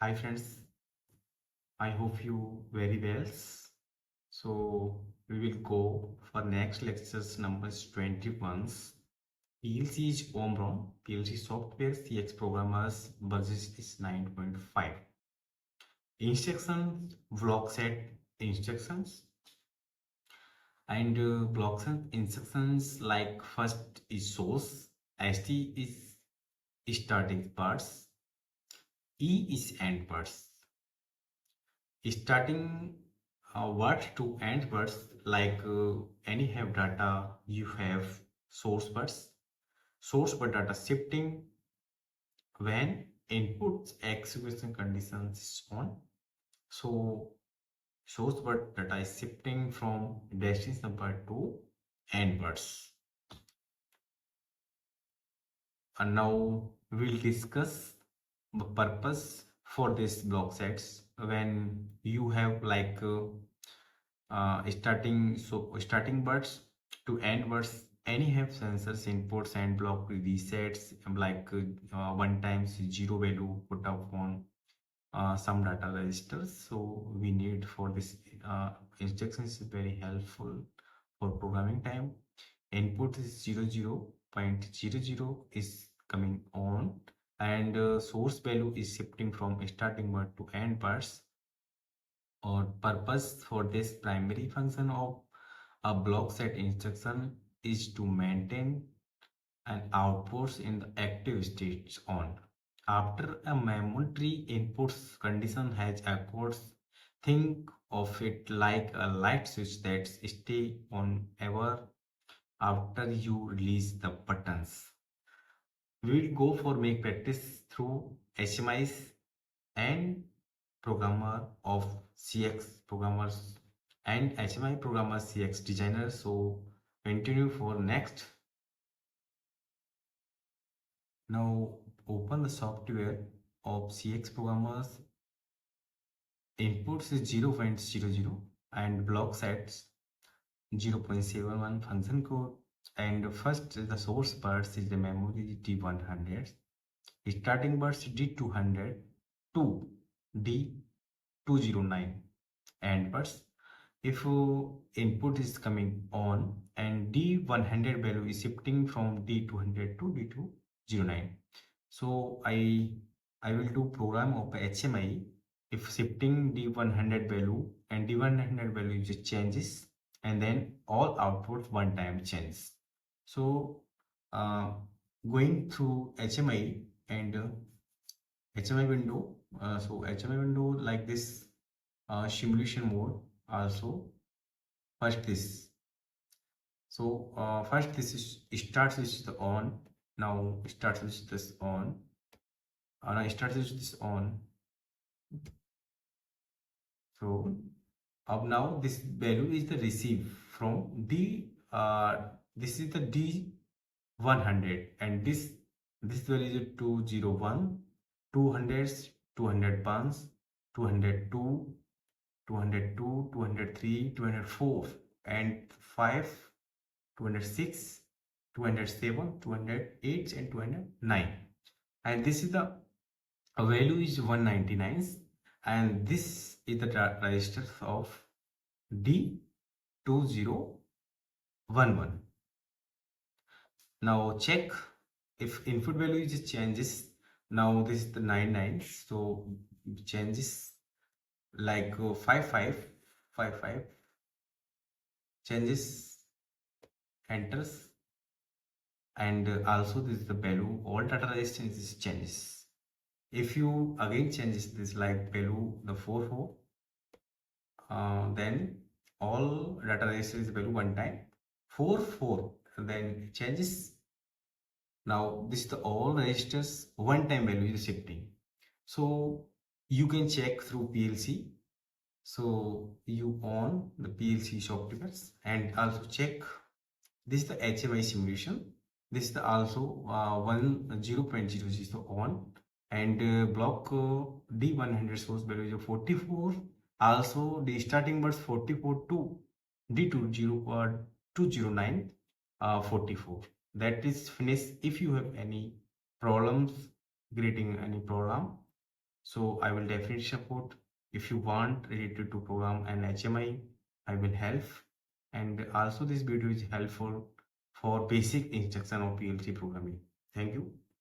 Hi friends, I hope you very well. So we will go for next lectures numbers 21. PLC is Omron, PLC software CX programmers version is 9.5. Instructions, block set instructions and block set instructions like first is source, ST is starting parts, E is end parts. Starting word to end words like any have data you have source word data shifting when inputs execution conditions is on. So source word data is shifting from destination number to end words. And now we'll discuss the purpose for this block sets when you have like starting words to end words. Any have sensors inputs and block resets like one times zero value put up on some data registers. So we need for this instructions is very helpful for programming time. Input is 00.00 is coming on and source value is shifting from starting word to end words. Or purpose for this primary function of a block set instruction is to maintain an outputs in the active states on. After a memory inputs condition has occurred, think of it like a light switch that stay on ever after you release the buttons. We will go for make practice through HMIs and programmer of CX programmers and HMI programmer CX designers. So continue for next. Now open the software of CX programmers. Inputs is 0.00 and block sets 0.71 function code. And first the source bus is the memory D100, starting bus D200 to D209 and bus. If input is coming on and D100 value is shifting from D200 to D209. So I will do program of HMI. If shifting D100 value and D100 value just changes and then all outputs one time change. So going through HMI and HMI window. So HMI window like this simulation mode also. First this. So first this is starts with the on. Now starts with this on. Now starts with this on. So now this value is the receive from D. This is the D100 and this value is 201, 200, 201, 202, 202, 203, 204 and 5, 206, 207, 208 and 209. And this is the value is 199 and this is the register of D2011. Now check if input value just changes. Now this is the 99, so changes like 5555 changes, enters, and also this is the value all data resistance changes. If you again changes this like value the 44, then all data registers value one time 44 then changes. Now this is the all registers one time value is shifting. So you can check through PLC. So you on the PLC softwares and also check this is the HMI simulation. This is the also 0.00 is the on and block D100 source value is 44. Also the starting bus 44 to D209 44. That is finished. If you have any problems creating any program, So I will definitely support. If you want related to program and HMI, I will help. And also this video is helpful for basic instruction of PLC programming. Thank you.